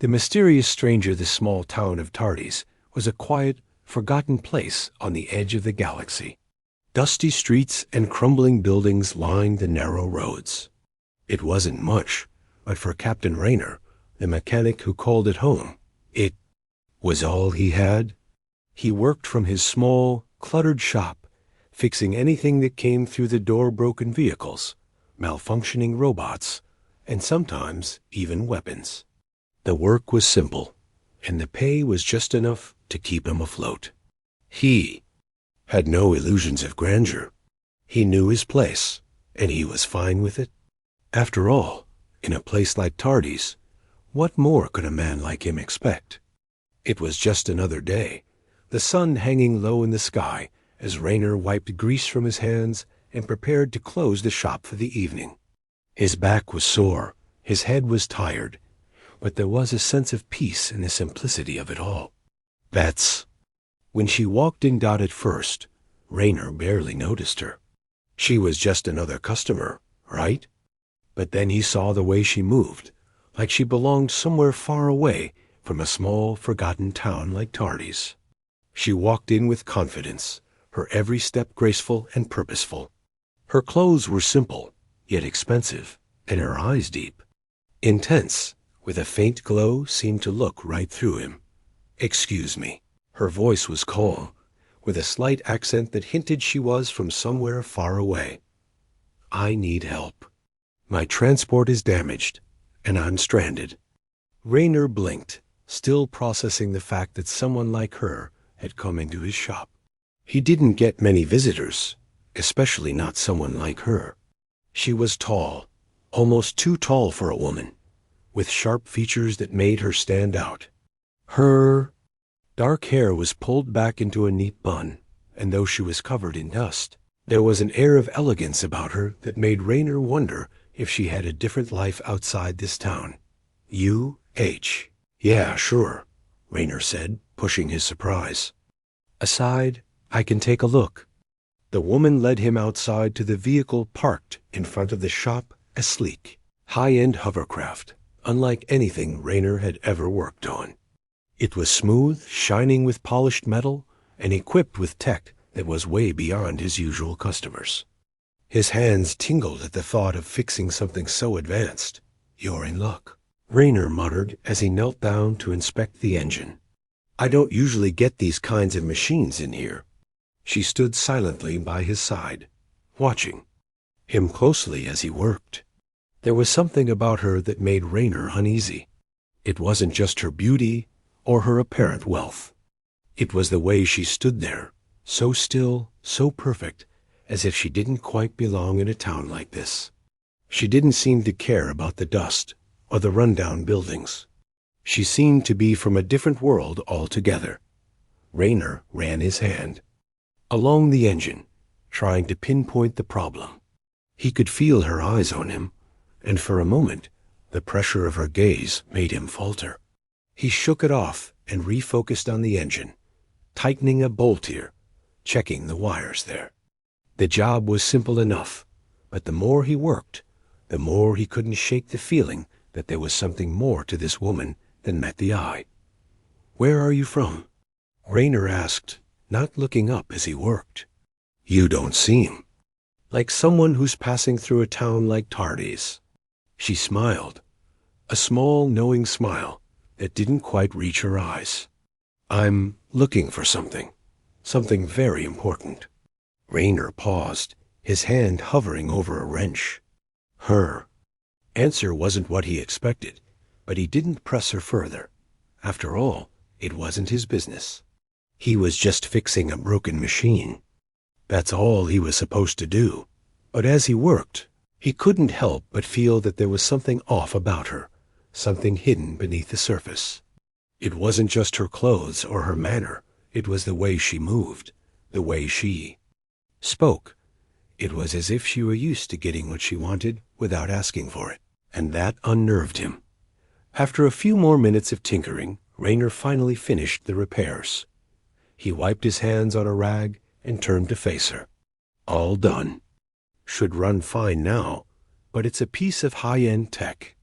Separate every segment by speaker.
Speaker 1: The mysterious stranger, the small town of Tardes, was a quiet, forgotten place on the edge of the galaxy. Dusty streets and crumbling buildings lined the narrow roads. It wasn't much, but for Captain Raynor, the mechanic who called it home, it was all he had. He worked from his small, cluttered shop, fixing anything that came through the door, broken vehicles, malfunctioning robots, and sometimes even weapons. The work was simple, and the pay was just enough to keep him afloat. He had no illusions of grandeur. He knew his place, and he was fine with it. After all, in a place like Tardes, what more could a man like him expect? It was just another day, the sun hanging low in the sky as Raynor wiped grease from his hands and prepared to close the shop for the evening. His back was sore, his head was tired, but there was a sense of peace in the simplicity of it all. When she walked in at first, Raynor barely noticed her. She was just another customer, right? But then he saw the way she moved, like she belonged somewhere far away from a small, forgotten town like Tardes. She walked in with confidence, her every step graceful and purposeful. Her clothes were simple, yet expensive, and her eyes deep. Intense, with a faint glow, seemed to look right through him. "Excuse me." Her voice was calm, with a slight accent that hinted she was from somewhere far away. "I need help. My transport is damaged, and I'm stranded." Raynor blinked, still processing the fact that someone like her had come into his shop. He didn't get many visitors, especially not someone like her. She was tall, almost too tall for a woman, with sharp features that made her stand out. Her dark hair was pulled back into a neat bun, and though she was covered in dust, there was an air of elegance about her that made Raynor wonder if she had a different life outside this town. "U.H. Yeah, sure," Raynor said, pushing his surprise. "Aside, I can take a look." The woman led him outside to the vehicle parked in front of the shop, a sleek, high-end hovercraft, unlike anything Raynor had ever worked on. It was smooth, shining with polished metal, and equipped with tech that was way beyond his usual customers. His hands tingled at the thought of fixing something so advanced. "You're in luck," Raynor muttered as he knelt down to inspect the engine. "I don't usually get these kinds of machines in here." She stood silently by his side, watching him closely as he worked. There was something about her that made Raynor uneasy. It wasn't just her beauty or her apparent wealth. It was the way she stood there, so still, so perfect, as if she didn't quite belong in a town like this. She didn't seem to care about the dust or the rundown buildings. She seemed to be from a different world altogether. Raynor ran his hand along the engine, trying to pinpoint the problem. He could feel her eyes on him, and for a moment, the pressure of her gaze made him falter. He shook it off and refocused on the engine, tightening a bolt here, checking the wires there. The job was simple enough, but the more he worked, the more he couldn't shake the feeling that there was something more to this woman than met the eye. "Where are you from?" Raynor asked, not looking up as he worked. "You don't seem like someone who's passing through a town like Tardes." She smiled, a small, knowing smile that didn't quite reach her eyes. "I'm looking for something very important." Raynor paused, his hand hovering over a wrench. Her answer wasn't what he expected, but he didn't press her further. After all, it wasn't his business. He was just fixing a broken machine. That's all he was supposed to do. But as he worked, he couldn't help but feel that there was something off about her, something hidden beneath the surface. It wasn't just her clothes or her manner. It was the way she moved, the way she spoke. It was as if she were used to getting what she wanted without asking for it, and that unnerved him. After a few more minutes of tinkering, Raynor finally finished the repairs. He wiped his hands on a rag and turned to face her. "All done. Should run fine now, but it's a piece of high-end tech.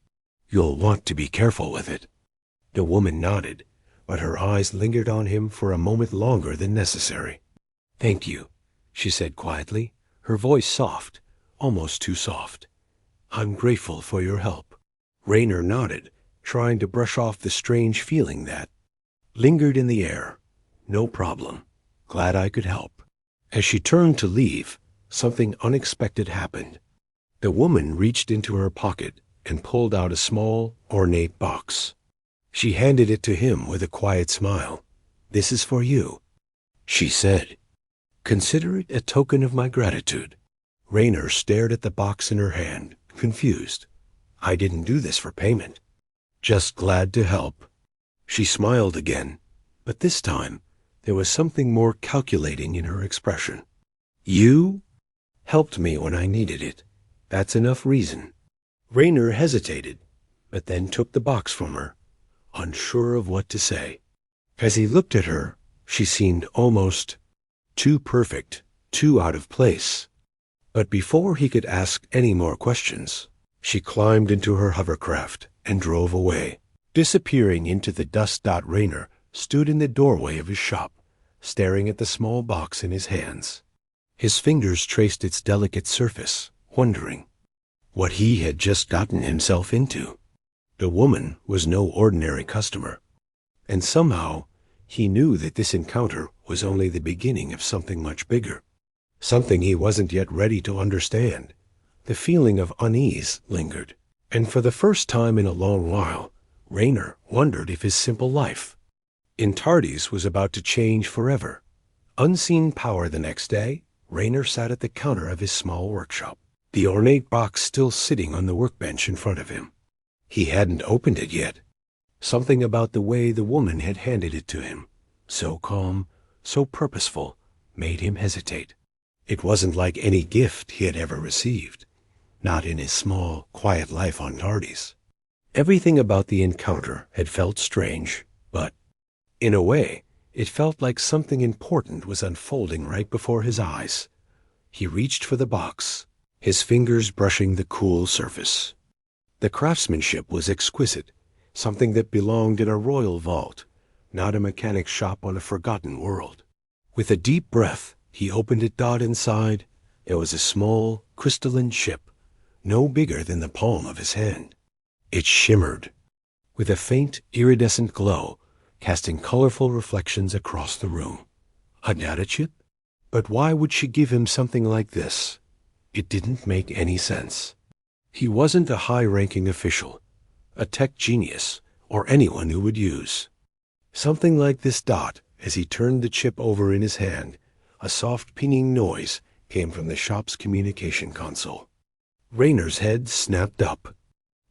Speaker 1: You'll want to be careful with it." The woman nodded, but her eyes lingered on him for a moment longer than necessary. "Thank you," she said quietly, her voice soft, almost too soft. "I'm grateful for your help." Raynor nodded, trying to brush off the strange feeling that lingered in the air. "No problem. Glad I could help." As she turned to leave, something unexpected happened. The woman reached into her pocket and pulled out a small, ornate box. She handed it to him with a quiet smile. "This is for you," she said. "Consider it a token of my gratitude." Raynor stared at the box in her hand, confused. "I didn't do this for payment. Just glad to help." She smiled again, but this time there was something more calculating in her expression. "You helped me when I needed it. That's enough reason." Raynor hesitated, but then took the box from her, unsure of what to say. As he looked at her, she seemed almost too perfect, too out of place. But before he could ask any more questions, she climbed into her hovercraft and drove away, disappearing into the dust. Raynor stood in the doorway of his shop, staring at the small box in his hands. His fingers traced its delicate surface, wondering what he had just gotten himself into. The woman was no ordinary customer, and somehow he knew that this encounter was only the beginning of something much bigger, something he wasn't yet ready to understand. The feeling of unease lingered, and for the first time in a long while, Raynor wondered if his simple life in Tardes was about to change forever. Unseen power. The next day, Raynor sat at the counter of his small workshop, the ornate box still sitting on the workbench in front of him. He hadn't opened it yet. Something about the way the woman had handed it to him, so calm, so purposeful, made him hesitate. It wasn't like any gift he had ever received, not in his small, quiet life on Tardes. Everything about the encounter had felt strange, but in a way, it felt like something important was unfolding right before his eyes. He reached for the box, his fingers brushing the cool surface. The craftsmanship was exquisite, something that belonged in a royal vault, not a mechanic's shop on a forgotten world. With a deep breath, he opened it. Inside, there was a small, crystalline chip, no bigger than the palm of his hand. It shimmered with a faint, iridescent glow, casting colorful reflections across the room. A data chip? But why would she give him something like this? It didn't make any sense. He wasn't a high-ranking official, a tech genius, or anyone who would use something like this. As he turned the chip over in his hand, a soft pinging noise came from the shop's communication console. Raynor's head snapped up.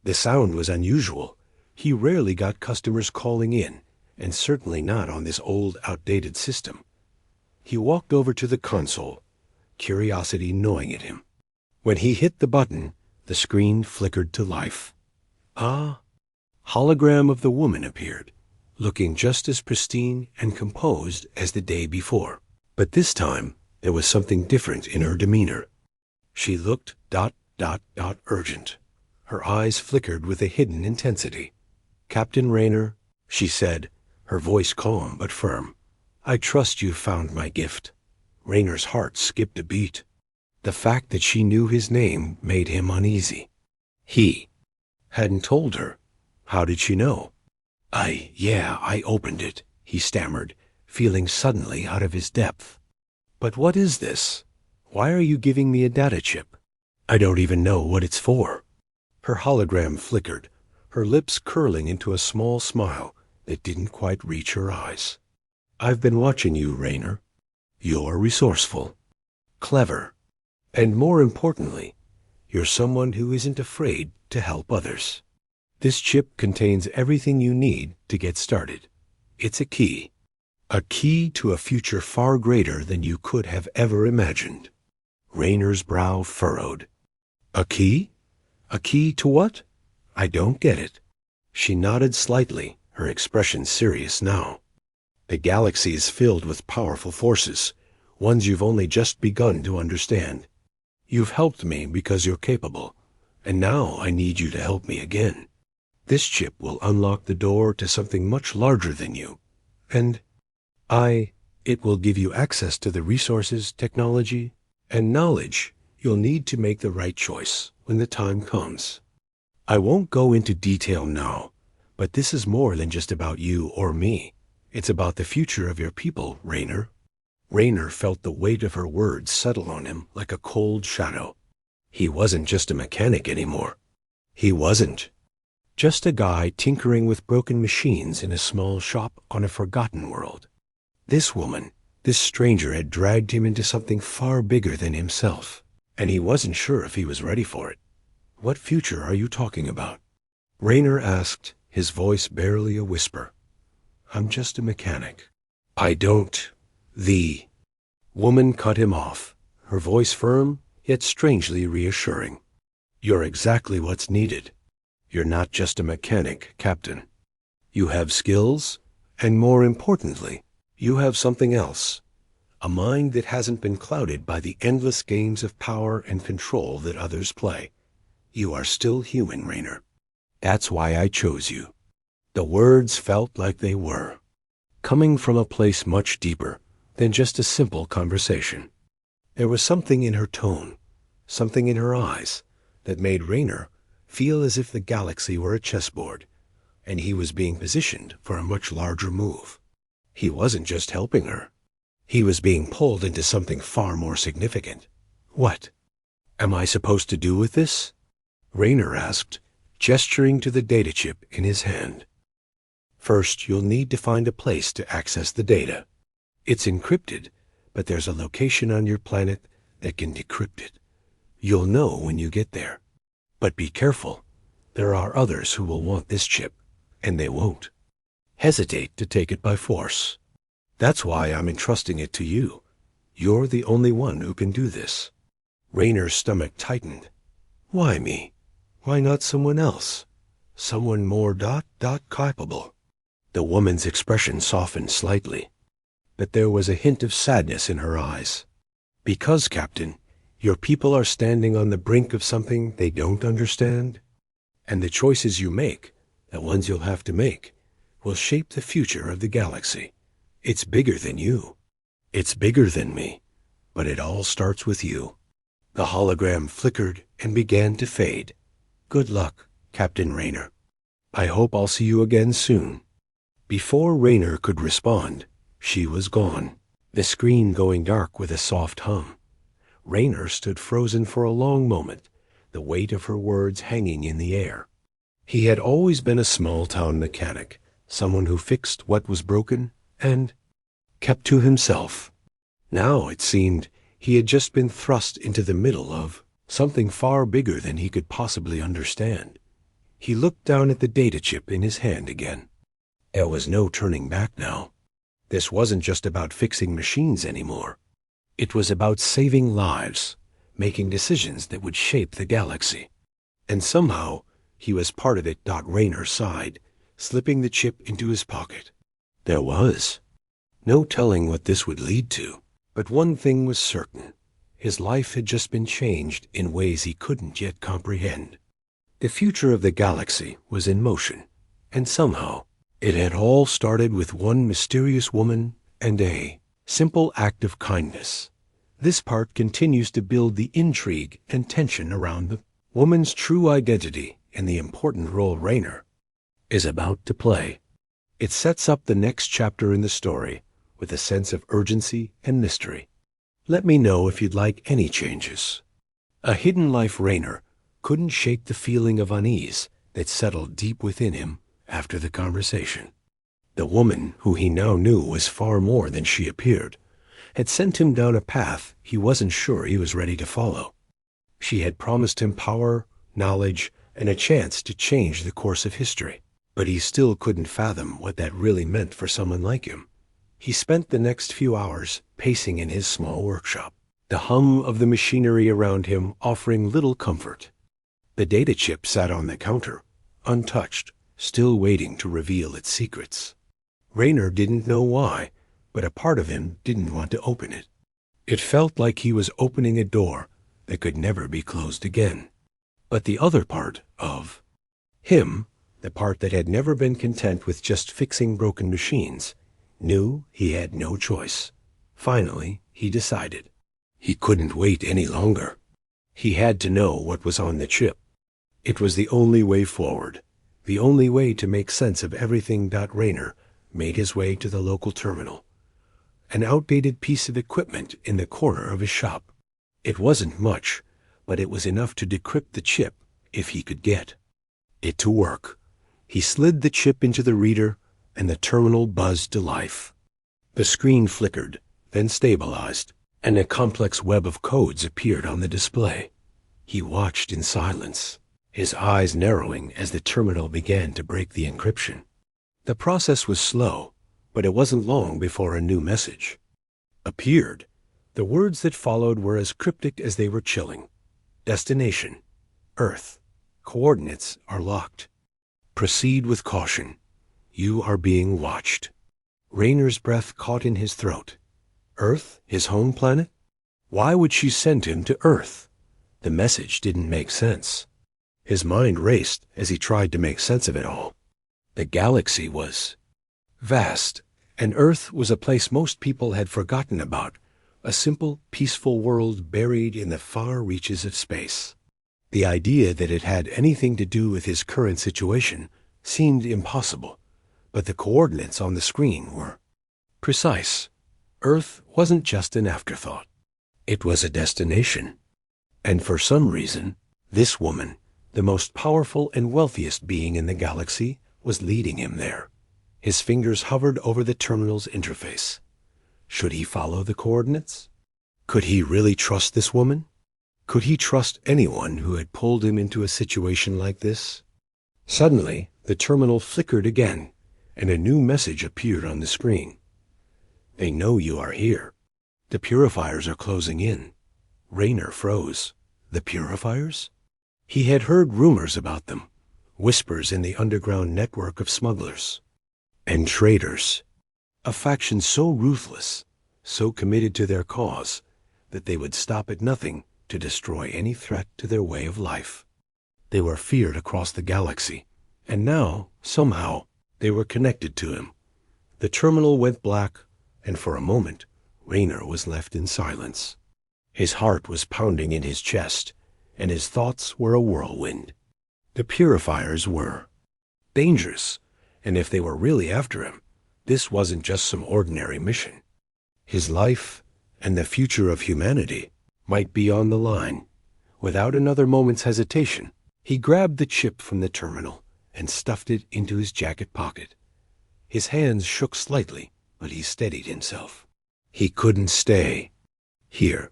Speaker 1: The sound was unusual. He rarely got customers calling in, and certainly not on this old, outdated system. He walked over to the console, curiosity gnawing at him. When he hit the button, the screen flickered to life. A hologram of the woman appeared, looking just as pristine and composed as the day before. But this time, there was something different in her demeanor. She looked ... urgent. Her eyes flickered with a hidden intensity. "Captain Raynor," she said, her voice calm but firm, "I trust you've found my gift." Raynor's heart skipped a beat. The fact that she knew his name made him uneasy. He hadn't told her. How did she know? I opened it," he stammered, feeling suddenly out of his depth. "But what is this? Why are you giving me a data chip? I don't even know what it's for." Her hologram flickered, her lips curling into a small smile that didn't quite reach her eyes. "I've been watching you, Raynor. You're resourceful, clever, and more importantly, you're someone who isn't afraid to help others. This chip contains everything you need to get started. It's a key to a future far greater than you could have ever imagined." Raynor's brow furrowed. "A key? A key to what? I don't get it." She nodded slightly, her expression serious now. "The galaxy is filled with powerful forces, ones you've only just begun to understand. You've helped me because you're capable, and now I need you to help me again. This chip will unlock the door to something much larger than you. And it will give you access to the resources, technology, and knowledge you'll need to make the right choice when the time comes. I won't go into detail now, but this is more than just about you or me. It's about the future of your people, Raynor. Raynor felt the weight of her words settle on him like a cold shadow. He wasn't just a mechanic anymore. He wasn't just a guy tinkering with broken machines in a small shop on a forgotten world. This woman, this stranger, had dragged him into something far bigger than himself, and he wasn't sure if he was ready for it. What future are you talking about? Raynor asked, his voice barely a whisper. I'm just a mechanic. I don't. The woman cut him off, her voice firm, yet strangely reassuring. You're exactly what's needed. You're not just a mechanic, Captain. You have skills, and more importantly, you have something else. A mind that hasn't been clouded by the endless games of power and control that others play. You are still human, Raynor. That's why I chose you. The words felt like they were coming from a place much deeper than just a simple conversation. There was something in her tone, something in her eyes, that made Raynor feel as if the galaxy were a chessboard, and he was being positioned for a much larger move. He wasn't just helping her. He was being pulled into something far more significant. What am I supposed to do with this? Raynor asked, gesturing to the data chip in his hand. First, you'll need to find a place to access the data. It's encrypted, but there's a location on your planet that can decrypt it. You'll know when you get there. But be careful. There are others who will want this chip, and they won't hesitate to take it by force. That's why I'm entrusting it to you. You're the only one who can do this. Raynor's stomach tightened. Why me? Why not someone else? Someone more capable. The woman's expression softened slightly, but there was a hint of sadness in her eyes. Because, Captain, your people are standing on the brink of something they don't understand, and the choices you make, the ones you'll have to make, will shape the future of the galaxy. It's bigger than you. It's bigger than me, but it all starts with you. The hologram flickered and began to fade. Good luck, Captain Raynor. I hope I'll see you again soon. Before Raynor could respond, she was gone, the screen going dark with a soft hum. Raynor stood frozen for a long moment, the weight of her words hanging in the air. He had always been a small-town mechanic, someone who fixed what was broken and kept to himself. Now, it seemed, he had just been thrust into the middle of something far bigger than he could possibly understand. He looked down at the data chip in his hand again. There was no turning back now. This wasn't just about fixing machines anymore. It was about saving lives, making decisions that would shape the galaxy. And somehow, he was part of it. Raynor sighed, slipping the chip into his pocket. There was no telling what this would lead to, but one thing was certain. His life had just been changed in ways he couldn't yet comprehend. The future of the galaxy was in motion, and somehow it had all started with one mysterious woman and a simple act of kindness. This part continues to build the intrigue and tension around the woman's true identity and the important role Raynor is about to play. It sets up the next chapter in the story with a sense of urgency and mystery. Let me know if you'd like any changes. A hidden life Raynor couldn't shake the feeling of unease that settled deep within him after the conversation. The woman, who he now knew was far more than she appeared, had sent him down a path he wasn't sure he was ready to follow. She had promised him power, knowledge, and a chance to change the course of history, but he still couldn't fathom what that really meant for someone like him. He spent the next few hours pacing in his small workshop, the hum of the machinery around him offering little comfort. The data chip sat on the counter, untouched, still waiting to reveal its secrets. Raynor didn't know why, but a part of him didn't want to open it. It felt like he was opening a door that could never be closed again. But the other part of him the part that had never been content with just fixing broken machines, knew he had no choice. Finally, he decided. He couldn't wait any longer. He had to know what was on the chip. It was the only way forward, the only way to make sense of everything. Rayner made his way to the local terminal, an outdated piece of equipment in the corner of his shop. It wasn't much, but it was enough to decrypt the chip if he could get it to work. He slid the chip into the reader, and the terminal buzzed to life. The screen flickered, then stabilized, and a complex web of codes appeared on the display. He watched in silence, his eyes narrowing as the terminal began to break the encryption. The process was slow, but it wasn't long before a new message appeared. The words that followed were as cryptic as they were chilling. Destination: Earth. Coordinates are locked. Proceed with caution. You are being watched. Rayner's breath caught in his throat. Earth, his home planet? Why would she send him to Earth? The message didn't make sense. His mind raced as he tried to make sense of it all. The galaxy was vast, and Earth was a place most people had forgotten about, a simple, peaceful world buried in the far reaches of space. The idea that it had anything to do with his current situation seemed impossible, but the coordinates on the screen were precise. Earth wasn't just an afterthought. It was a destination. And for some reason, this woman, the most powerful and wealthiest being in the galaxy, was leading him there. His fingers hovered over the terminal's interface. Should he follow the coordinates? Could he really trust this woman? Could he trust anyone who had pulled him into a situation like this? Suddenly, the terminal flickered again, and a new message appeared on the screen. They know you are here. The purifiers are closing in. Rayner froze. The purifiers? He had heard rumors about them, whispers in the underground network of smugglers and traders, a faction so ruthless, so committed to their cause, that they would stop at nothing to destroy any threat to their way of life. They were feared across the galaxy, and now, somehow, they were connected to him. The terminal went black, and for a moment, Rayner was left in silence. His heart was pounding in his chest, and his thoughts were a whirlwind. The purifiers were dangerous, and if they were really after him, this wasn't just some ordinary mission. His life and the future of humanity might be on the line. Without another moment's hesitation, he grabbed the chip from the terminal and stuffed it into his jacket pocket. His hands shook slightly, but he steadied himself. He couldn't stay here.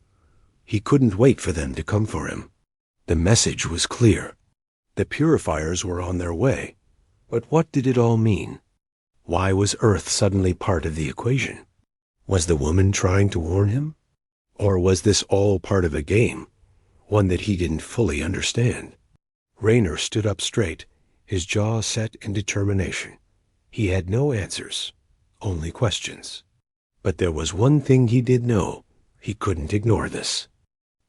Speaker 1: He couldn't wait for them to come for him. The message was clear. The purifiers were on their way. But what did it all mean? Why was Earth suddenly part of the equation? Was the woman trying to warn him? Or was this all part of a game, one that he didn't fully understand? Rayner stood up straight, his jaw set in determination. He had no answers, only questions. But there was one thing he did know. He couldn't ignore this.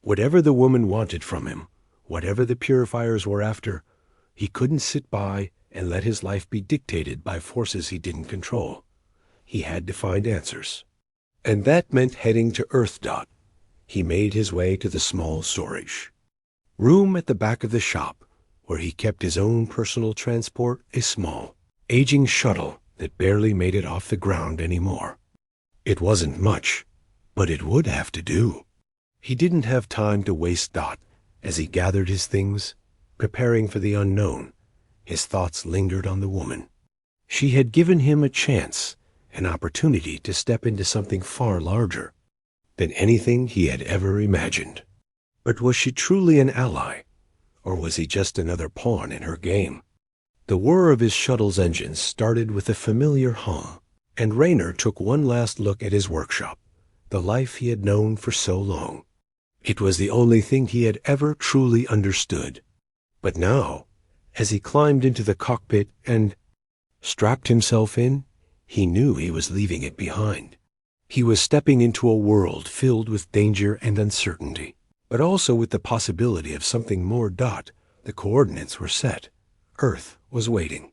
Speaker 1: Whatever the woman wanted from him, whatever the purifiers were after, he couldn't sit by and let his life be dictated by forces he didn't control. He had to find answers. And that meant heading to Earth. He made his way to the small storage room at the back of the shop, where he kept his own personal transport, a small, aging shuttle that barely made it off the ground anymore. It wasn't much, but it would have to do. He didn't have time to waste. As he gathered his things, preparing for the unknown, his thoughts lingered on the woman. She had given him a chance, an opportunity to step into something far larger than anything he had ever imagined. But was she truly an ally, or was he just another pawn in her game? The whir of his shuttle's engines started with a familiar hum, and Rayner took one last look at his workshop, the life he had known for so long. It was the only thing he had ever truly understood. But now, as he climbed into the cockpit and strapped himself in, he knew he was leaving it behind. He was stepping into a world filled with danger and uncertainty, but also with the possibility of something more. The coordinates were set. Earth was waiting.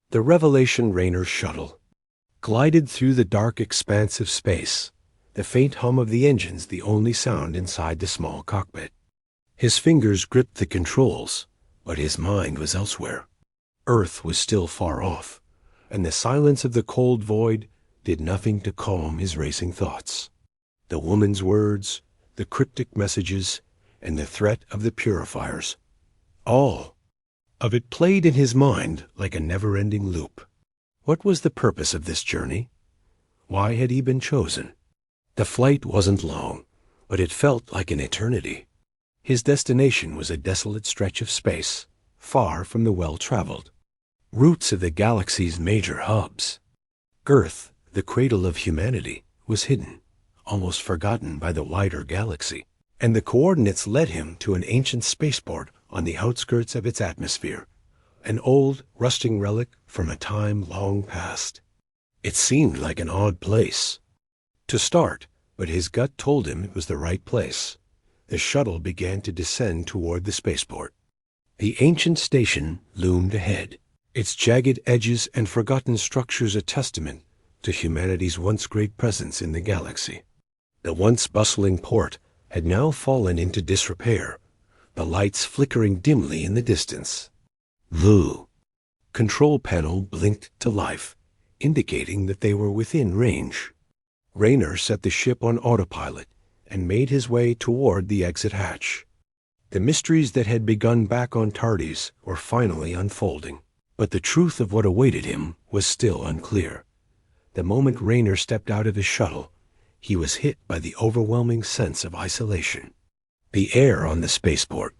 Speaker 1: The Revelation Rainer shuttle glided through the dark expanse of space, the faint hum of the engines the only sound inside the small cockpit. His fingers gripped the controls, but his mind was elsewhere. Earth was still far off, and the silence of the cold void did nothing to calm his racing thoughts. The woman's words, the cryptic messages, and the threat of the purifiers, all of it played in his mind like a never-ending loop. What was the purpose of this journey? Why had he been chosen? The flight wasn't long, but it felt like an eternity. His destination was a desolate stretch of space, far from the well-traveled routes of the galaxy's major hubs. Earth, the cradle of humanity, was hidden, almost forgotten by the wider galaxy, and the coordinates led him to an ancient spaceport on the outskirts of its atmosphere, an old, rusting relic from a time long past. It seemed like an odd place to start, but his gut told him it was the right place. The shuttle began to descend toward the spaceport. The ancient station loomed ahead, its jagged edges and forgotten structures a testament to humanity's once great presence in the galaxy. The once bustling port had now fallen into disrepair, the lights flickering dimly in the distance. The control panel blinked to life, indicating that they were within range. Rainer set the ship on autopilot and made his way toward the exit hatch. The mysteries that had begun back on Tardes were finally unfolding, but the truth of what awaited him was still unclear. The moment Rainer stepped out of his shuttle, he was hit by the overwhelming sense of isolation. The air on the spaceport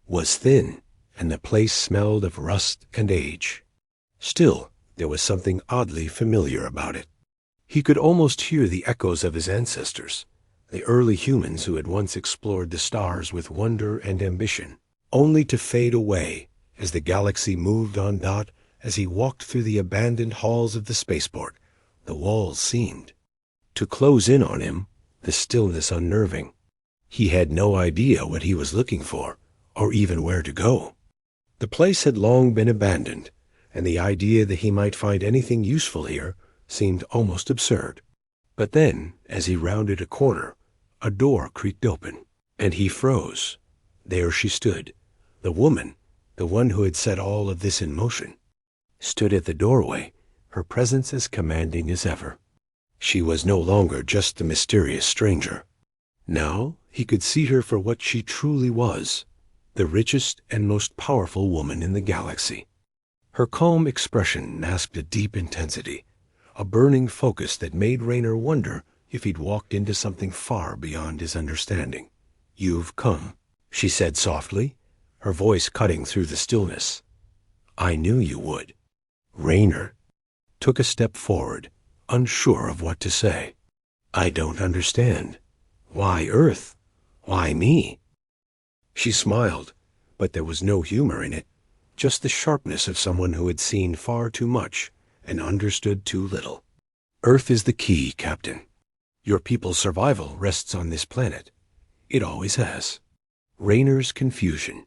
Speaker 1: was thin, and the place smelled of rust and age. Still, there was something oddly familiar about it. He could almost hear the echoes of his ancestors, the early humans who had once explored the stars with wonder and ambition, only to fade away as the galaxy moved on. As he walked through the abandoned halls of the spaceport, the walls seemed to close in on him, the stillness unnerving. He had no idea what he was looking for, or even where to go. The place had long been abandoned, and the idea that he might find anything useful here seemed almost absurd. But then, as he rounded a corner, a door creaked open, and he froze. There she stood, the woman, the one who had set all of this in motion, stood at the doorway, her presence as commanding as ever. She was no longer just the mysterious stranger. Now he could see her for what she truly was, the richest and most powerful woman in the galaxy. Her calm expression masked a deep intensity, a burning focus that made Rainer wonder if he'd walked into something far beyond his understanding. "You've come," she said softly, her voice cutting through the stillness. "I knew you would." Rainer took a step forward, unsure of what to say. "I don't understand. Why Earth? Why me?" She smiled, but there was no humor in it, just the sharpness of someone who had seen far too much and understood too little. "Earth is the key, Captain. Your people's survival rests on this planet. It always has." Rainer's confusion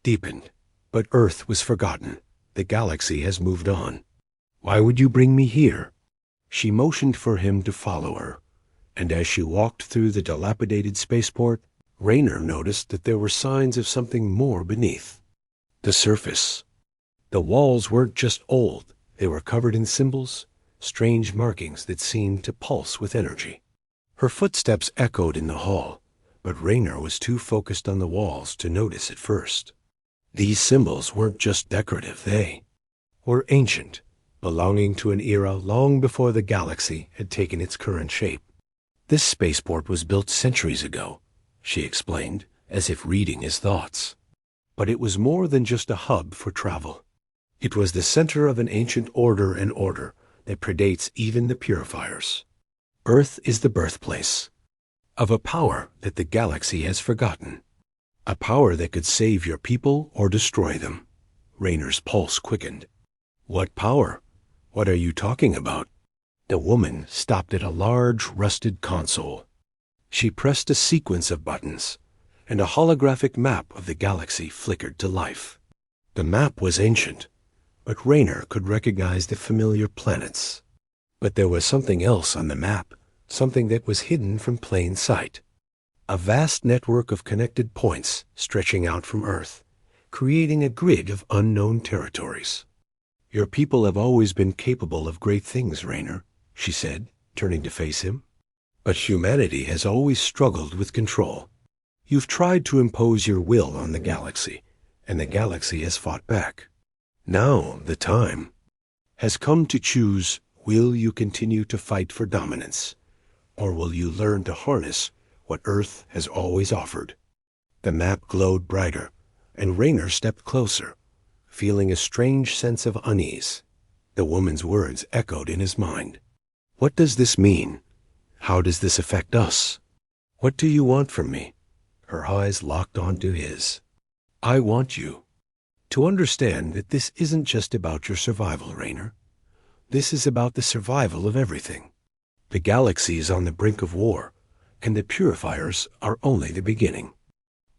Speaker 1: deepened, but Earth was forgotten. The galaxy has moved on. "Why would you bring me here?" She motioned for him to follow her, and as she walked through the dilapidated spaceport, Rainer noticed that there were signs of something more beneath the surface. The walls weren't just old, they were covered in symbols, strange markings that seemed to pulse with energy. Her footsteps echoed in the hall, but Rainer was too focused on the walls to notice at first. These symbols weren't just decorative, they were ancient, belonging to an era long before the galaxy had taken its current shape. "This spaceport was built centuries ago," she explained, as if reading his thoughts. "But it was more than just a hub for travel. It was the center of an ancient order that predates even the purifiers. Earth is the birthplace of a power that the galaxy has forgotten, a power that could save your people or destroy them." Rainer's pulse quickened. "What power? What are you talking about?" The woman stopped at a large, rusted console. She pressed a sequence of buttons, and a holographic map of the galaxy flickered to life. The map was ancient, but Raynor could recognize the familiar planets. But there was something else on the map, something that was hidden from plain sight. A vast network of connected points stretching out from Earth, creating a grid of unknown territories. "Your people have always been capable of great things, Raynor," she said, turning to face him. "But humanity has always struggled with control. You've tried to impose your will on the galaxy, and the galaxy has fought back. Now the time has come to choose, will you continue to fight for dominance, or will you learn to harness what Earth has always offered?" The map glowed brighter, and Raynor stepped closer, feeling a strange sense of unease. The woman's words echoed in his mind. "What does this mean? How does this affect us? What do you want from me?" Her eyes locked onto his. "I want you to understand that this isn't just about your survival, Raynor. This is about the survival of everything. The galaxy is on the brink of war, and the purifiers are only the beginning.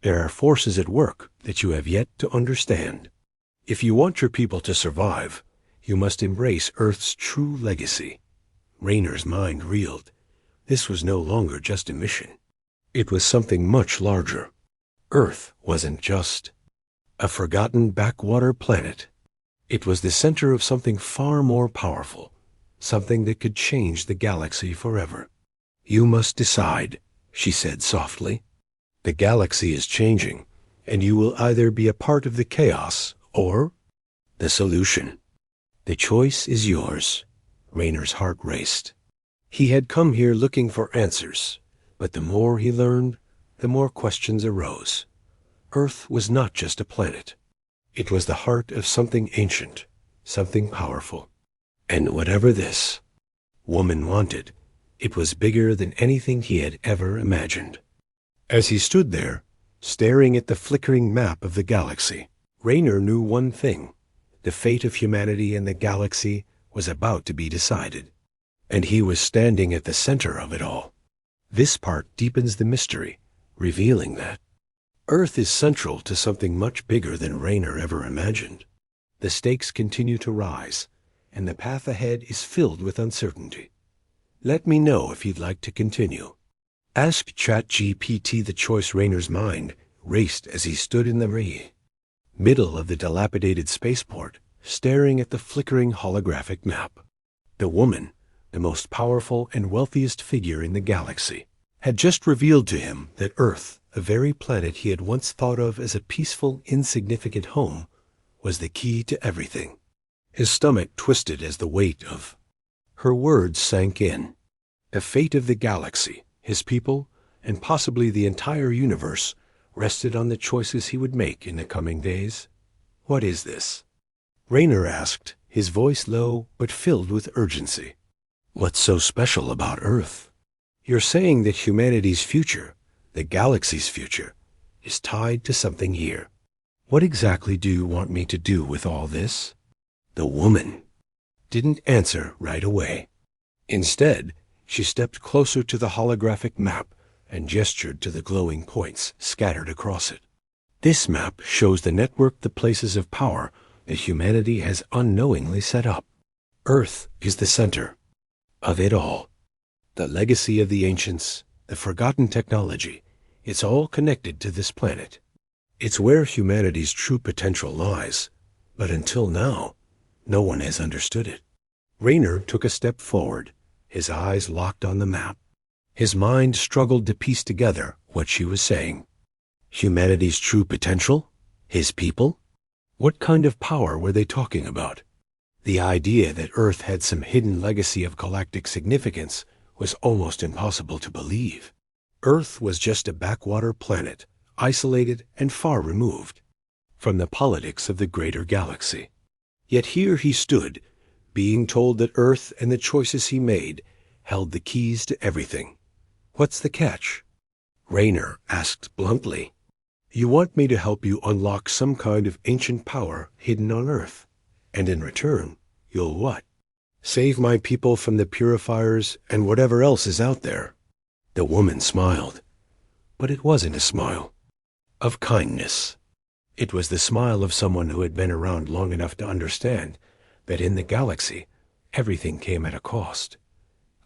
Speaker 1: There are forces at work that you have yet to understand. If you want your people to survive, you must embrace Earth's true legacy." Raynor's mind reeled. This was no longer just a mission. It was something much larger. Earth wasn't just a forgotten backwater planet. It was the center of something far more powerful, something that could change the galaxy forever. "You must decide," she said softly. "The galaxy is changing, and you will either be a part of the chaos or the solution. The choice is yours." Raynor's heart raced. He had come here looking for answers, but the more he learned, the more questions arose. Earth was not just a planet. It was the heart of something ancient, something powerful. And whatever this woman wanted, it was bigger than anything he had ever imagined. As he stood there, staring at the flickering map of the galaxy, Raynor knew one thing. The fate of humanity and the galaxy was about to be decided, and he was standing at the center of it all. This part deepens the mystery, revealing that Earth is central to something much bigger than Raynor ever imagined. The stakes continue to rise, and the path ahead is filled with uncertainty. Let me know if you'd like to continue. Ask ChatGPT. The choice. Raynor's mind raced as he stood in the middle of the dilapidated spaceport, staring at the flickering holographic map. The woman, the most powerful and wealthiest figure in the galaxy, had just revealed to him that Earth, the very planet he had once thought of as a peaceful, insignificant home, was the key to everything. His stomach twisted as the weight of her words sank in. The fate of the galaxy, his people, and possibly the entire universe rested on the choices he would make in the coming days. "What is this?" Raynor asked, his voice low but filled with urgency. "What's so special about Earth? You're saying that humanity's future, the galaxy's future, is tied to something here. What exactly do you want me to do with all this?" The woman didn't answer right away. Instead, she stepped closer to the holographic map and gestured to the glowing points scattered across it. "This map shows the network, the places of power that humanity has unknowingly set up. Earth is the center of it all. The legacy of the ancients, the forgotten technology, it's all connected to this planet. It's where humanity's true potential lies, but until now, no one has understood it." Raynor took a step forward, his eyes locked on the map. His mind struggled to piece together what she was saying. Humanity's true potential? His people? What kind of power were they talking about? The idea that Earth had some hidden legacy of galactic significance was almost impossible to believe. Earth was just a backwater planet, isolated and far removed from the politics of the greater galaxy. Yet here he stood, being told that Earth and the choices he made held the keys to everything. "What's the catch?" Raynor asked bluntly. "You want me to help you unlock some kind of ancient power hidden on Earth, and in return, you'll what? Save my people from the purifiers and whatever else is out there?" The woman smiled, but it wasn't a smile of kindness. It was the smile of someone who had been around long enough to understand that in the galaxy, everything came at a cost.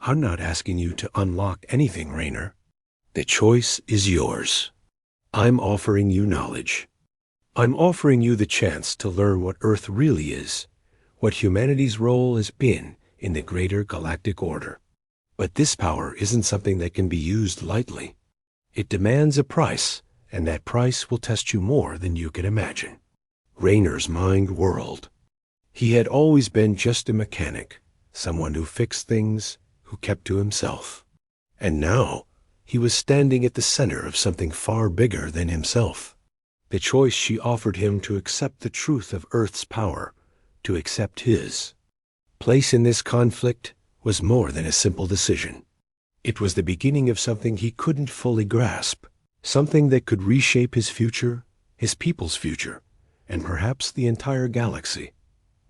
Speaker 1: I'm not asking you to unlock anything, Raynor. The choice is yours. I'm offering you knowledge. I'm offering you the chance to learn what Earth really is, what humanity's role has been in the greater galactic order. But this power isn't something that can be used lightly. It demands a price, and that price will test you more than you can imagine. Raynor's mind whirled. He had always been just a mechanic, someone who fixed things, who kept to himself. And now, he was standing at the center of something far bigger than himself. The choice she offered him to accept the truth of Earth's power, to accept his place in this conflict, was more than a simple decision. It was the beginning of something he couldn't fully grasp, something that could reshape his future, his people's future, and perhaps the entire galaxy.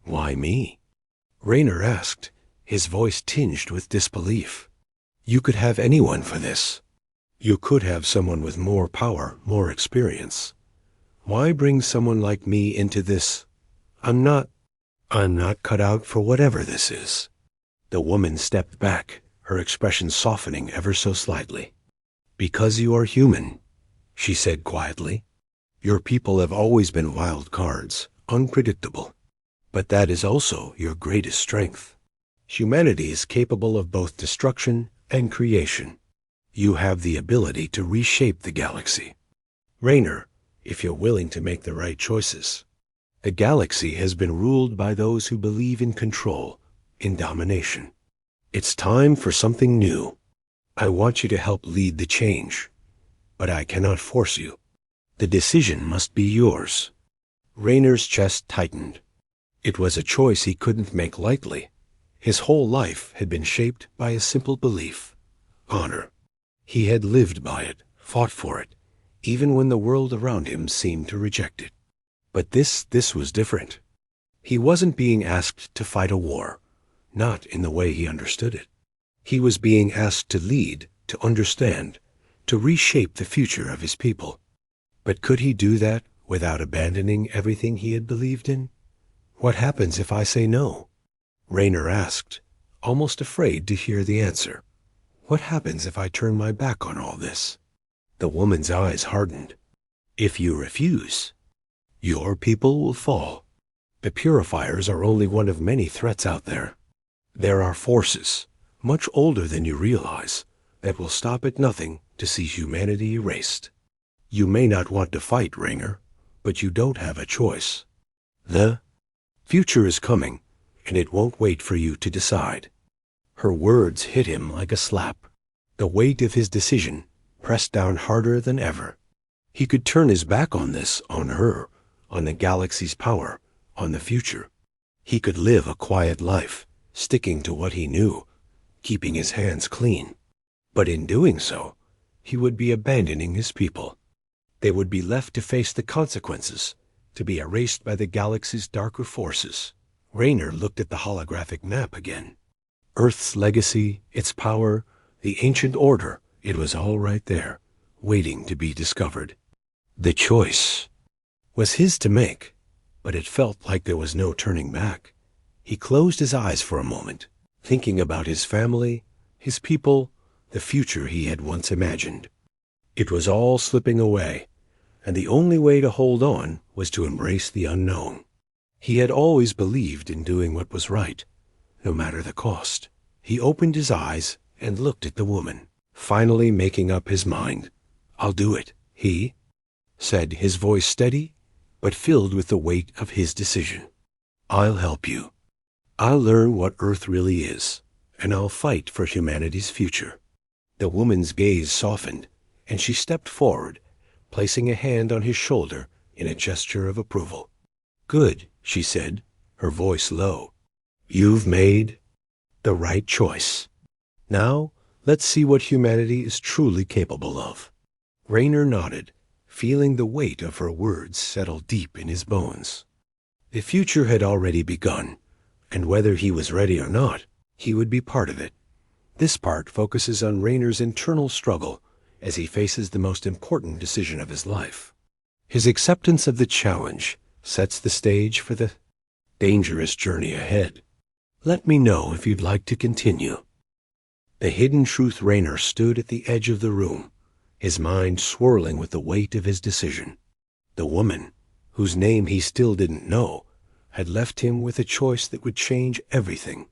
Speaker 1: Why me? Raynor asked, his voice tinged with disbelief. You could have anyone for this. You could have someone with more power, more experience. Why bring someone like me into this? I'm not cut out for whatever this is. The woman stepped back, her expression softening ever so slightly. Because you are human, she said quietly. Your people have always been wild cards, unpredictable. But that is also your greatest strength. Humanity is capable of both destruction and creation. You have the ability to reshape the galaxy. Raynor, if you're willing to make the right choices. The galaxy has been ruled by those who believe in control, in domination. It's time for something new. I want you to help lead the change, but I cannot force you. The decision must be yours. Raynor's chest tightened. It was a choice he couldn't make lightly. His whole life had been shaped by a simple belief: honor. He had lived by it, fought for it, even when the world around him seemed to reject it. But this was different. He wasn't being asked to fight a war, not in the way he understood it. He was being asked to lead, to understand, to reshape the future of his people. But could he do that without abandoning everything he had believed in? What happens if I say no? Raynor asked, almost afraid to hear the answer. What happens if I turn my back on all this? The woman's eyes hardened. If you refuse, your people will fall. The purifiers are only one of many threats out there. There are forces, much older than you realize, that will stop at nothing to see humanity erased. You may not want to fight, Raynor, but you don't have a choice. The future is coming, and it won't wait for you to decide. Her words hit him like a slap. The weight of his decision pressed down harder than ever. He could turn his back on this, on her, on the galaxy's power, on the future. He could live a quiet life, sticking to what he knew, keeping his hands clean. But in doing so, he would be abandoning his people. They would be left to face the consequences, to be erased by the galaxy's darker forces. Raynor looked at the holographic map again. Earth's legacy, its power, the ancient order, it was all right there, waiting to be discovered. The choice was his to make, but it felt like there was no turning back. He closed his eyes for a moment, thinking about his family, his people, the future he had once imagined. It was all slipping away, and the only way to hold on was to embrace the unknown. He had always believed in doing what was right, no matter the cost. He opened his eyes and looked at the woman, finally making up his mind. I'll do it, he said, his voice steady, but filled with the weight of his decision. I'll help you. I'll learn what Earth really is, and I'll fight for humanity's future. The woman's gaze softened, and she stepped forward, placing a hand on his shoulder in a gesture of approval. Good, she said, her voice low. You've made the right choice. Now, let's see what humanity is truly capable of. Raynor nodded, feeling the weight of her words settle deep in his bones. The future had already begun, and whether he was ready or not, he would be part of it. This part focuses on Raynor's internal struggle as he faces the most important decision of his life. His acceptance of the challenge sets the stage for the dangerous journey ahead. Let me know if you'd like to continue. The hidden truth Raynor stood at the edge of the room, his mind swirling with the weight of his decision. The woman, whose name he still didn't know, had left him with a choice that would change everything.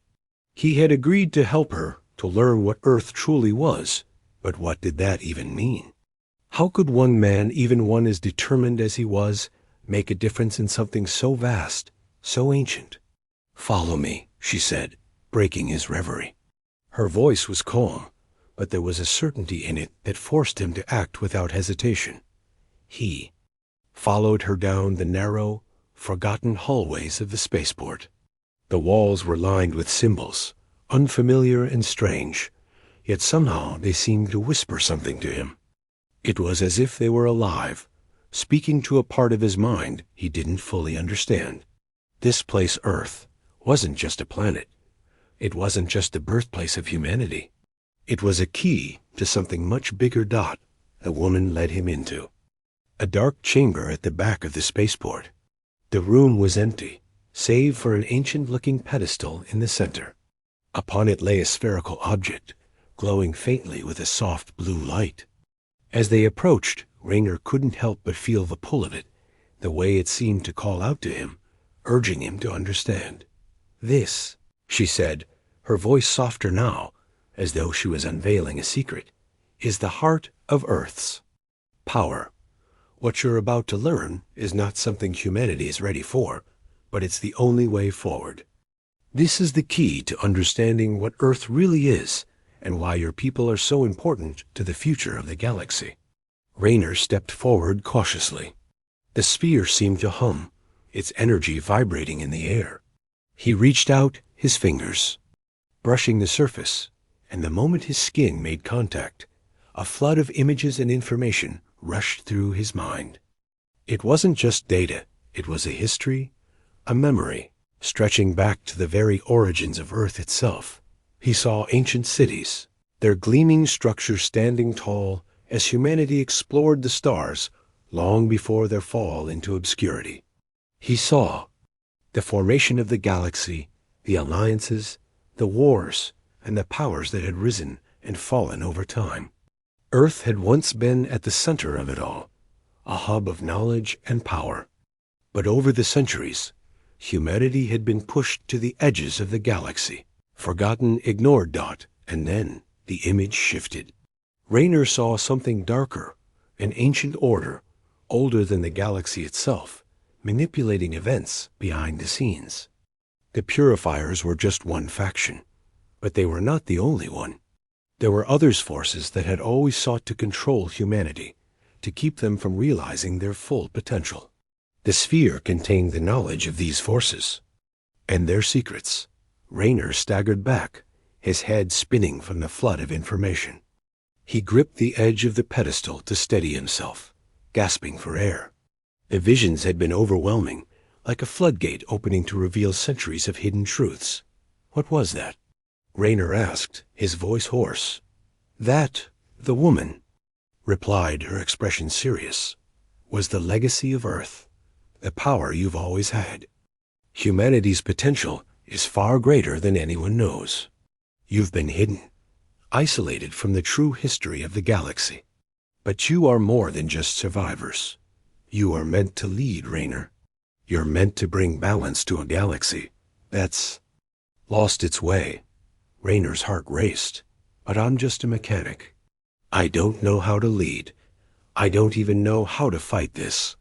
Speaker 1: He had agreed to help her to learn what Earth truly was, but what did that even mean? How could one man, even one as determined as he was, make a difference in something so vast, so ancient? "Follow me," she said, breaking his reverie. Her voice was calm, but there was a certainty in it that forced him to act without hesitation. He followed her down the narrow, forgotten hallways of the spaceport. The walls were lined with symbols, unfamiliar and strange, yet somehow they seemed to whisper something to him. It was as if they were alive, speaking to a part of his mind he didn't fully understand. This place, Earth, wasn't just a planet. It wasn't just the birthplace of humanity. It was a key to something much bigger. The woman led him into a dark chamber at the back of the spaceport. The room was empty, save for an ancient-looking pedestal in the center. Upon it lay a spherical object, glowing faintly with a soft blue light. As they approached, Raynor couldn't help but feel the pull of it, the way it seemed to call out to him, urging him to understand. "This," she said, her voice softer now, as though she was unveiling a secret, "is the heart of Earth's power. What you're about to learn is not something humanity is ready for, but it's the only way forward. This is the key to understanding what Earth really is and why your people are so important to the future of the galaxy." Raynor stepped forward cautiously. The sphere seemed to hum, its energy vibrating in the air. He reached out his fingers, brushing the surface, and the moment his skin made contact, a flood of images and information rushed through his mind. It wasn't just data, it was a history, a memory, stretching back to the very origins of Earth itself. He saw ancient cities, their gleaming structures standing tall as humanity explored the stars long before their fall into obscurity. He saw the formation of the galaxy, the alliances, the wars, and the powers that had risen and fallen over time. Earth had once been at the center of it all, a hub of knowledge and power. But over the centuries, humanity had been pushed to the edges of the galaxy, forgotten, ignored. And then the image shifted. Raynor saw something darker, an ancient order, older than the galaxy itself, manipulating events behind the scenes. The Purifiers were just one faction, but they were not the only one. There were others forces that had always sought to control humanity, to keep them from realizing their full potential. The sphere contained the knowledge of these forces and their secrets. Raynor staggered back, his head spinning from the flood of information. He gripped the edge of the pedestal to steady himself, gasping for air. The visions had been overwhelming, like a floodgate opening to reveal centuries of hidden truths. What was that? Raynor asked, his voice hoarse. "That, the woman," replied, her expression serious, "was the legacy of Earth, the power you've always had. Humanity's potential is far greater than anyone knows. You've been hidden, isolated from the true history of the galaxy. But you are more than just survivors. You are meant to lead, Raynor. You're meant to bring balance to a galaxy that's lost its way." Raynor's heart raced. "But I'm just a mechanic. I don't know how to lead. I don't even know how to fight this.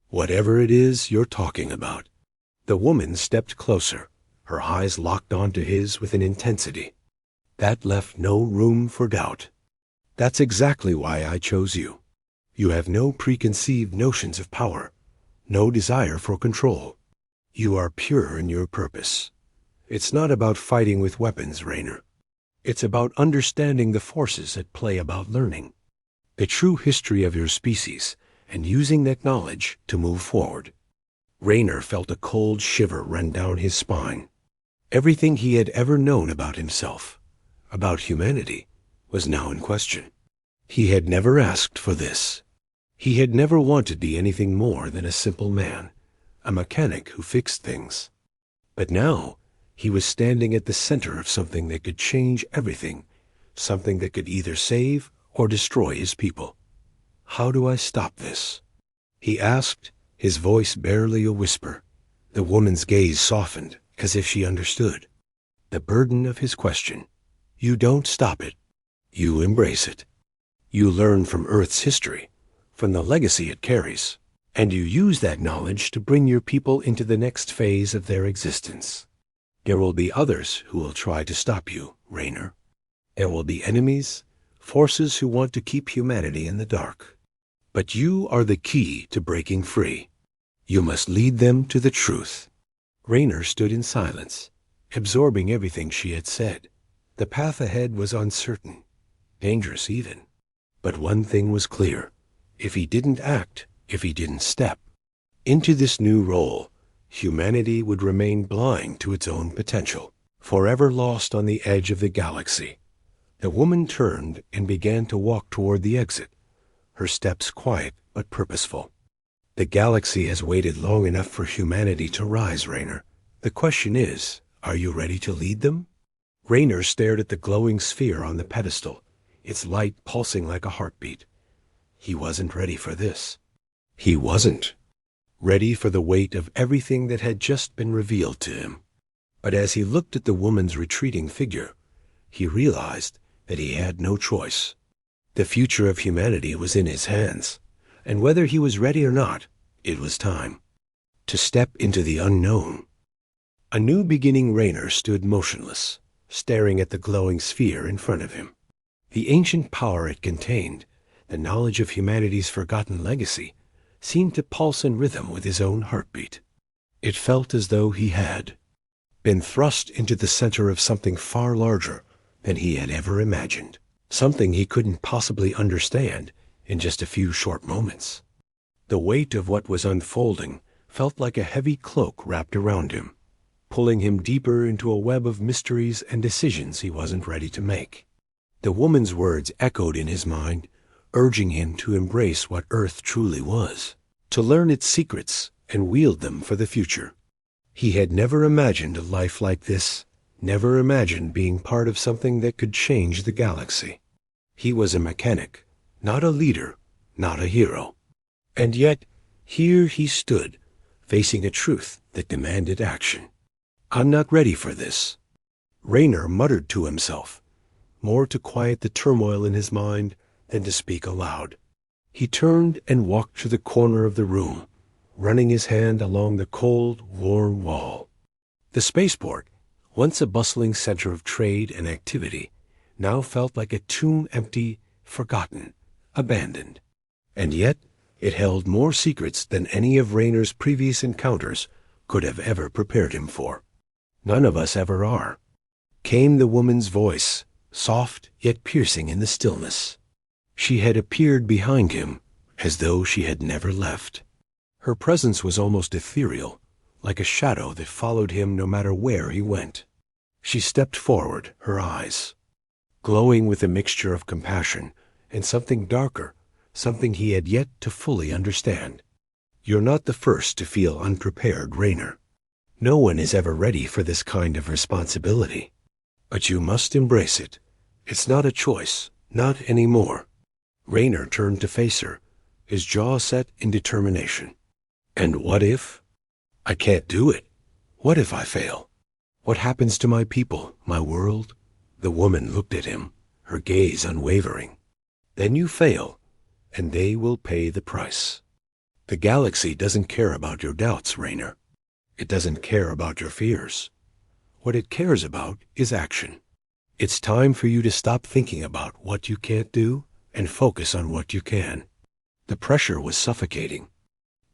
Speaker 1: Whatever it is you're talking about." The woman stepped closer, her eyes locked onto his with an intensity that left no room for doubt. "That's exactly why I chose you. You have no preconceived notions of power, no desire for control. You are pure in your purpose. It's not about fighting with weapons, Raynor. It's about understanding the forces at play, about learning the true history of your species and using that knowledge to move forward." Raynor felt a cold shiver run down his spine. Everything he had ever known about himself, about humanity, was now in question. He had never asked for this. He had never wanted to be anything more than a simple man, a mechanic who fixed things. But now he was standing at the center of something that could change everything, something that could either save or destroy his people. How do I stop this? He asked, his voice barely a whisper. The woman's gaze softened, as if she understood. The burden of his question. You don't stop it. You embrace it. You learn from Earth's history, from the legacy it carries, and you use that knowledge to bring your people into the next phase of their existence. There will be others who will try to stop you, Raynor. There will be enemies, forces who want to keep humanity in the dark. But you are the key to breaking free. You must lead them to the truth. Raynor stood in silence, absorbing everything she had said. The path ahead was uncertain, dangerous even. But one thing was clear. If he didn't act, if he didn't step into this new role, humanity would remain blind to its own potential, forever lost on the edge of the galaxy. The woman turned and began to walk toward the exit, her steps quiet but purposeful. The galaxy has waited long enough for humanity to rise, Raynor. The question is, are you ready to lead them? Raynor stared at the glowing sphere on the pedestal, its light pulsing like a heartbeat. He wasn't ready for this. He wasn't ready for the weight of everything that had just been revealed to him. But as he looked at the woman's retreating figure, he realized that he had no choice. The future of humanity was in his hands, and whether he was ready or not, it was time to step into the unknown. A new beginning Raynor stood motionless, staring at the glowing sphere in front of him. The ancient power it contained, the knowledge of humanity's forgotten legacy, seemed to pulse in rhythm with his own heartbeat. It felt as though he had been thrust into the center of something far larger than he had ever imagined, something he couldn't possibly understand in just a few short moments. The weight of what was unfolding felt like a heavy cloak wrapped around him, pulling him deeper into a web of mysteries and decisions he wasn't ready to make. The woman's words echoed in his mind, urging him to embrace what Earth truly was, to learn its secrets and wield them for the future. He had never imagined a life like this, never imagined being part of something that could change the galaxy. He was a mechanic, not a leader, not a hero. And yet, here he stood, facing a truth that demanded action. I'm not ready for this, Raynor muttered to himself, more to quiet the turmoil in his mind than to speak aloud. He turned and walked to the corner of the room, running his hand along the cold, warm wall. The spaceport, once a bustling center of trade and activity, now felt like a tomb, empty, forgotten, abandoned. And yet, it held more secrets than any of Raynor's previous encounters could have ever prepared him for. None of us ever are. Came the woman's voice, soft yet piercing in the stillness. She had appeared behind him, as though she had never left. Her presence was almost ethereal, like a shadow that followed him no matter where he went. She stepped forward, her eyes glowing with a mixture of compassion and something darker, something he had yet to fully understand. You're not the first to feel unprepared, Raynor. No one is ever ready for this kind of responsibility. But you must embrace it. It's not a choice, not anymore. Raynor turned to face her, his jaw set in determination. And what if? I can't do it. What if I fail? What happens to my people, my world? The woman looked at him, her gaze unwavering. Then you fail, and they will pay the price. The galaxy doesn't care about your doubts, Raynor. It doesn't care about your fears. What it cares about is action. It's time for you to stop thinking about what you can't do and focus on what you can. The pressure was suffocating.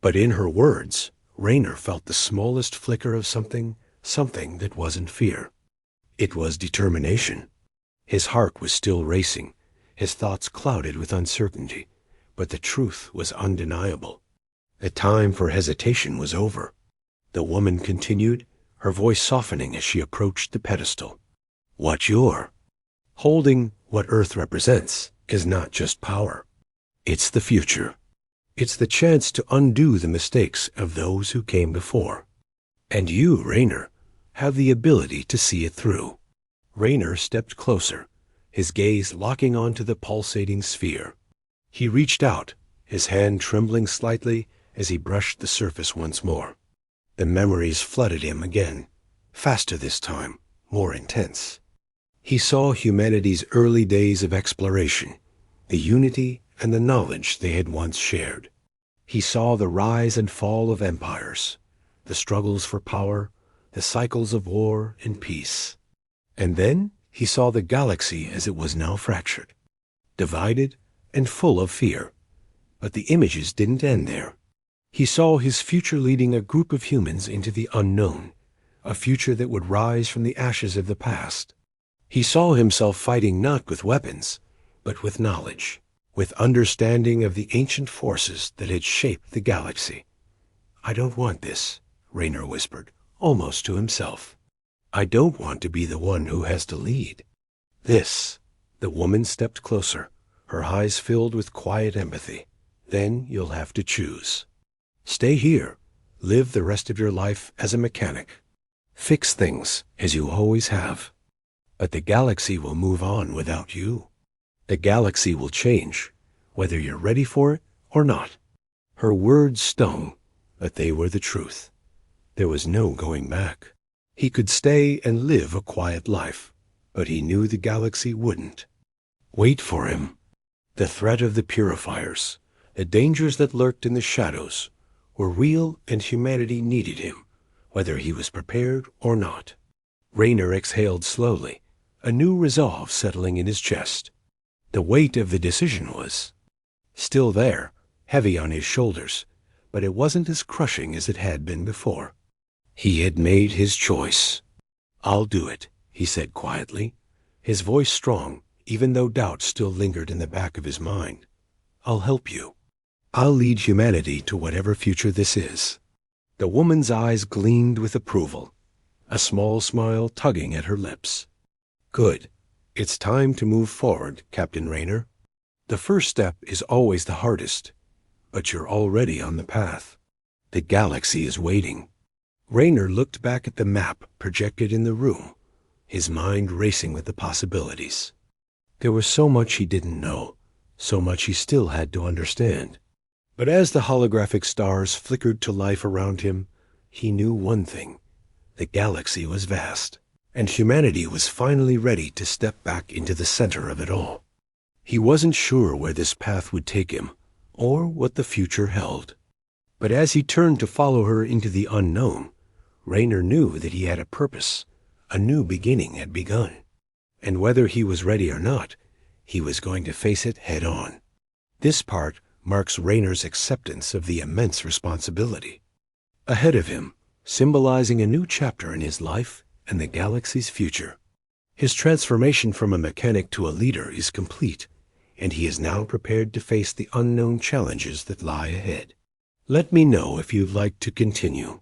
Speaker 1: But in her words, Raynor felt the smallest flicker of something that wasn't fear. It was determination. His heart was still racing, his thoughts clouded with uncertainty, but the truth was undeniable. The time for hesitation was over. The woman continued, her voice softening as she approached the pedestal. What you're holding, what Earth represents, is not just power. It's the future. It's the chance to undo the mistakes of those who came before. And you, Raynor, have the ability to see it through. Raynor stepped closer, his gaze locking onto the pulsating sphere. He reached out, his hand trembling slightly as he brushed the surface once more. The memories flooded him again, faster this time, more intense. He saw humanity's early days of exploration, the unity and the knowledge they had once shared. He saw the rise and fall of empires, the struggles for power, the cycles of war and peace. And then he saw the galaxy as it was now fractured, divided and full of fear. But the images didn't end there. He saw his future leading a group of humans into the unknown, a future that would rise from the ashes of the past. He saw himself fighting not with weapons, but with knowledge, with understanding of the ancient forces that had shaped the galaxy. "I don't want this," Raynor whispered, almost to himself. "I don't want to be the one who has to lead." "This." The woman stepped closer, her eyes filled with quiet empathy. "Then you'll have to choose. Stay here, live the rest of your life as a mechanic. Fix things as you always have. But the galaxy will move on without you. The galaxy will change, whether you're ready for it or not." Her words stung, but they were the truth. There was no going back. He could stay and live a quiet life, but he knew the galaxy wouldn't. Wait for him. The threat of the purifiers, the dangers that lurked in the shadows, were real, and humanity needed him, whether he was prepared or not. Raynor exhaled slowly, a new resolve settling in his chest. The weight of the decision was still there, heavy on his shoulders, but it wasn't as crushing as it had been before. He had made his choice. "I'll do it," he said quietly, his voice strong, even though doubt still lingered in the back of his mind. "I'll help you. I'll lead humanity to whatever future this is." The woman's eyes gleamed with approval, a small smile tugging at her lips. "Good. It's time to move forward, Captain Raynor. The first step is always the hardest, but you're already on the path. The galaxy is waiting." Raynor looked back at the map projected in the room, his mind racing with the possibilities. There was so much he didn't know, so much he still had to understand. But as the holographic stars flickered to life around him, he knew one thing: the galaxy was vast, and humanity was finally ready to step back into the center of it all. He wasn't sure where this path would take him, or what the future held. But as he turned to follow her into the unknown, Raynor knew that he had a purpose. A new beginning had begun. And whether he was ready or not, he was going to face it head on. This part marks Raynor's acceptance of the immense responsibility. Ahead of him, symbolizing a new chapter in his life and the galaxy's future. His transformation from a mechanic to a leader is complete, and he is now prepared to face the unknown challenges that lie ahead. Let me know if you'd like to continue.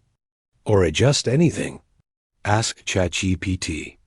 Speaker 1: Or adjust anything. Ask ChatGPT.